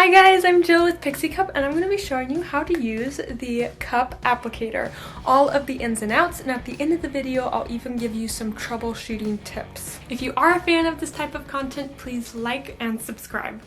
Hi guys, I'm Jill with Pixie Cup and I'm going to be showing you how to use the cup applicator. All of the ins and outs, and at the end of the video I'll even give you some troubleshooting tips. If you are a fan of this type of content, please like and subscribe.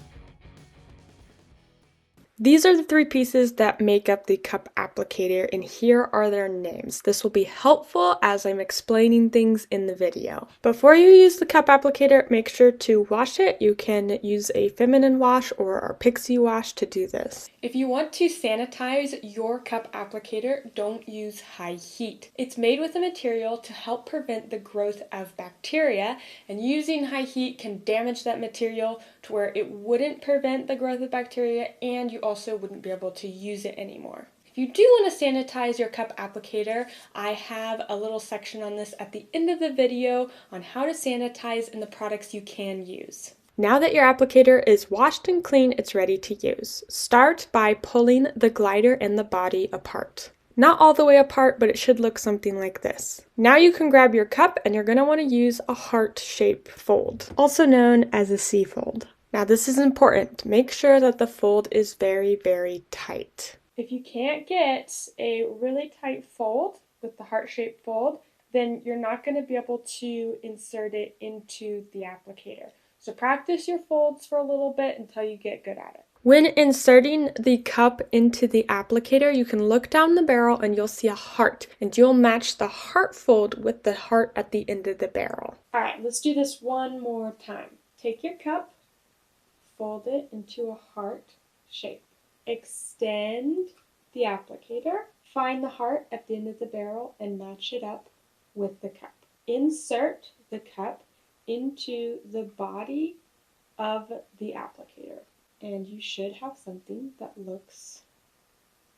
These are the three pieces that make up the cup applicator, and here are their names. This will be helpful as I'm explaining things in the video. Before you use the cup applicator, make sure to wash it. You can use a feminine wash or our Pixie wash to do this. If you want to sanitize your cup applicator, don't use high heat. It's made with a material to help prevent the growth of bacteria, and using high heat can damage that material to where it wouldn't prevent the growth of bacteria, and you also wouldn't be able to use it anymore. If you do want to sanitize your cup applicator, I have a little section on this at the end of the video on how to sanitize and the products you can use. Now that your applicator is washed and clean, it's ready to use. Start by pulling the glider and the body apart. Not all the way apart, but it should look something like this. Now you can grab your cup and you're going to want to use a heart-shaped fold, also known as a C-fold. Now this is important. Make sure that the fold is very, very tight. If you can't get a really tight fold with the heart-shaped fold, then you're not going to be able to insert it into the applicator. So practice your folds for a little bit until you get good at it. When inserting the cup into the applicator, you can look down the barrel and you'll see a heart, and you'll match the heart fold with the heart at the end of the barrel. All right, let's do this one more time. Take your cup, fold it into a heart shape. Extend the applicator, find the heart at the end of the barrel and match it up with the cup. Insert the cup into the body of the applicator, and you should have something that looks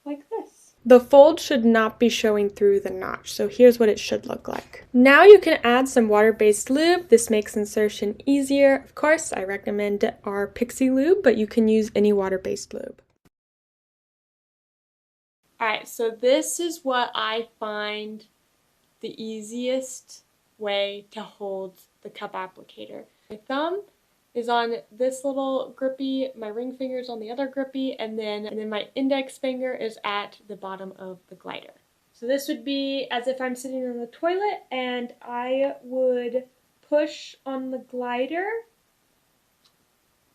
like this. The fold should not be showing through the notch, so here's what it should look like. Now you can add some water-based lube. This makes insertion easier. Of course, I recommend our Pixie lube, but you can use any water-based lube. Alright, so this is what I find the easiest way to hold the cup applicator. My thumb is on this little grippy, my ring finger is on the other grippy, and then my index finger is at the bottom of the glider. So this would be as if I'm sitting on the toilet and I would push on the glider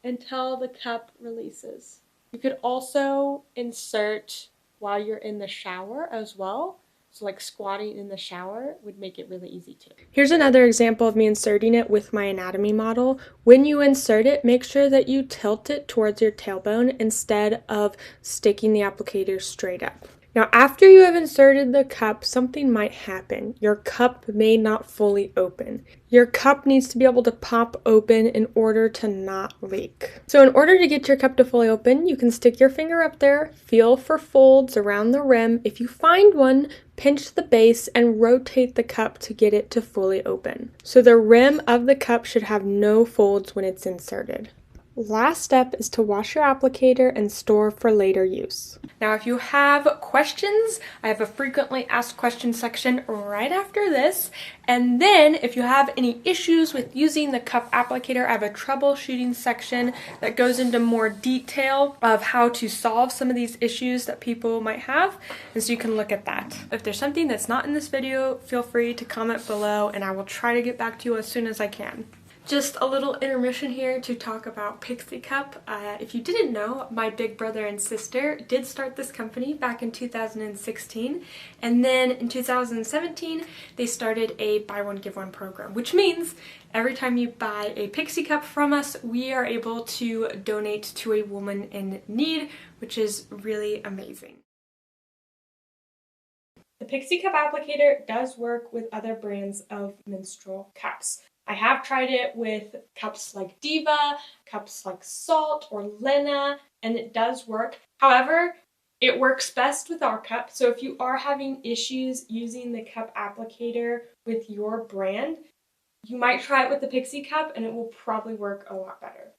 until the cup releases. You could also insert while you're in the shower as well. So like squatting in the shower would make it really easy too. Here's another example of me inserting it with my anatomy model. When you insert it, make sure that you tilt it towards your tailbone instead of sticking the applicator straight up. Now after you have inserted the cup, something might happen. Your cup may not fully open. Your cup needs to be able to pop open in order to not leak. So in order to get your cup to fully open, you can stick your finger up there, feel for folds around the rim. If you find one, pinch the base and rotate the cup to get it to fully open. So the rim of the cup should have no folds when it's inserted. Last step is to wash your applicator and store for later use. Now if you have questions, I have a frequently asked questions section right after this. And then if you have any issues with using the cup applicator, I have a troubleshooting section that goes into more detail of how to solve some of these issues that people might have. And so you can look at that. If there's something that's not in this video, feel free to comment below and I will try to get back to you as soon as I can. Just a little intermission here to talk about Pixie Cup. If you didn't know, my big brother and sister did start this company back in 2016, and then in 2017 they started a buy one give one program, which means every time you buy a Pixie Cup from us, we are able to donate to a woman in need, which is really amazing. The Pixie Cup applicator does work with other brands of menstrual cups. I have tried it with cups like Diva, cups like Salt or Lena, and it does work. However, it works best with our cup, so if you are having issues using the cup applicator with your brand, you might try it with the Pixie Cup and it will probably work a lot better.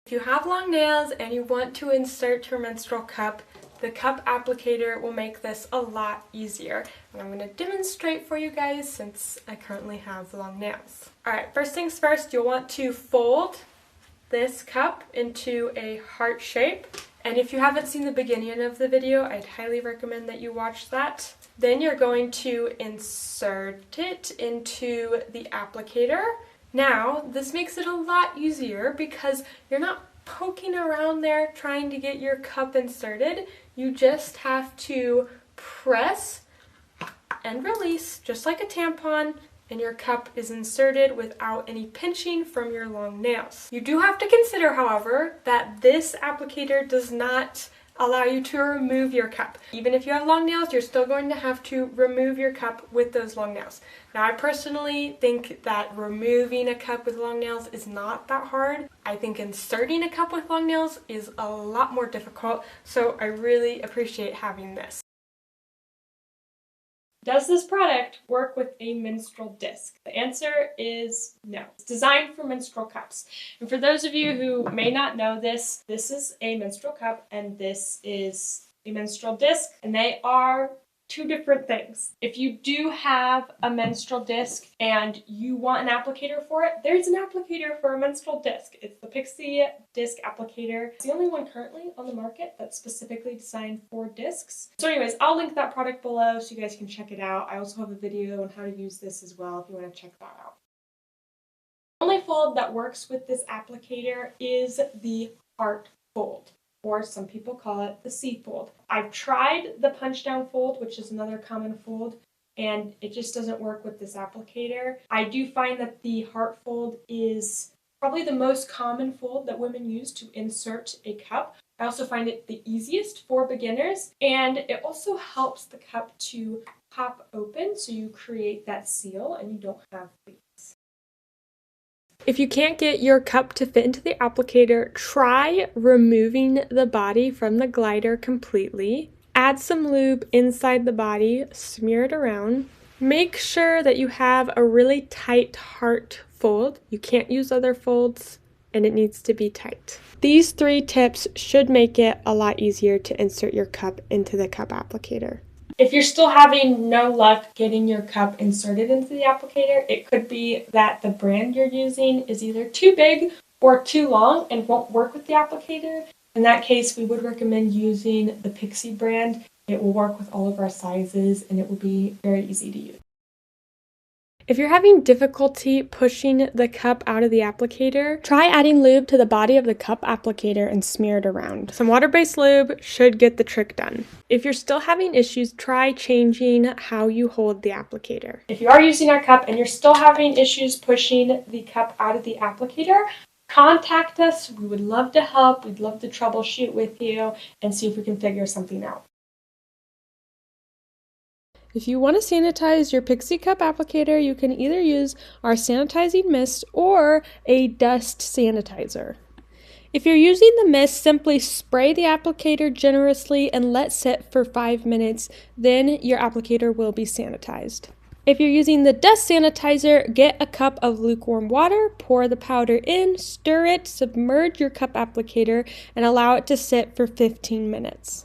If you have long nails and you want to insert your menstrual cup, the cup applicator will make this a lot easier. And I'm going to demonstrate for you guys since I currently have long nails. Alright, first things first, you'll want to fold this cup into a heart shape. And if you haven't seen the beginning of the video, I'd highly recommend that you watch that. Then you're going to insert it into the applicator. Now, this makes it a lot easier because you're not poking around there trying to get your cup inserted. You just have to press and release, just like a tampon, and your cup is inserted without any pinching from your long nails. You do have to consider, however, that this applicator does not allow you to remove your cup. Even if you have long nails, you're still going to have to remove your cup with those long nails. Now, I personally think that removing a cup with long nails is not that hard. I think inserting a cup with long nails is a lot more difficult, so I really appreciate having this. Does this product work with a menstrual disc? The answer is no. It's designed for menstrual cups. And for those of you who may not know this, this is a menstrual cup and this is a menstrual disc, and they are two different things. If you do have a menstrual disc and you want an applicator for it, there's an applicator for a menstrual disc. It's the Pixie Disc Applicator. It's the only one currently on the market that's specifically designed for discs. So anyways, I'll link that product below so you guys can check it out. I also have a video on how to use this as well if you want to check that out. The only fold that works with this applicator is the heart fold, or some people call it the C fold. I've tried the punch down fold, which is another common fold, and it just doesn't work with this applicator. I do find that the heart fold is probably the most common fold that women use to insert a cup. I also find it the easiest for beginners, and it also helps the cup to pop open so you create that seal and you don't have leaks. If you can't get your cup to fit into the applicator, try removing the body from the glider completely. Add some lube inside the body, smear it around. Make sure that you have a really tight heart fold. You can't use other folds, and it needs to be tight. These 3 tips should make it a lot easier to insert your cup into the cup applicator. If you're still having no luck getting your cup inserted into the applicator, it could be that the brand you're using is either too big or too long and won't work with the applicator. In that case, we would recommend using the Pixie brand. It will work with all of our sizes and it will be very easy to use. If you're having difficulty pushing the cup out of the applicator, try adding lube to the body of the cup applicator and smear it around. Some water-based lube should get the trick done. If you're still having issues, try changing how you hold the applicator. If you are using our cup and you're still having issues pushing the cup out of the applicator, contact us. We would love to help. We'd love to troubleshoot with you and see if we can figure something out. If you want to sanitize your Pixie Cup applicator, you can either use our sanitizing mist or a dust sanitizer. If you're using the mist, simply spray the applicator generously and let sit for 5 minutes, then your applicator will be sanitized. If you're using the dust sanitizer, get a cup of lukewarm water, pour the powder in, stir it, submerge your cup applicator, and allow it to sit for 15 minutes.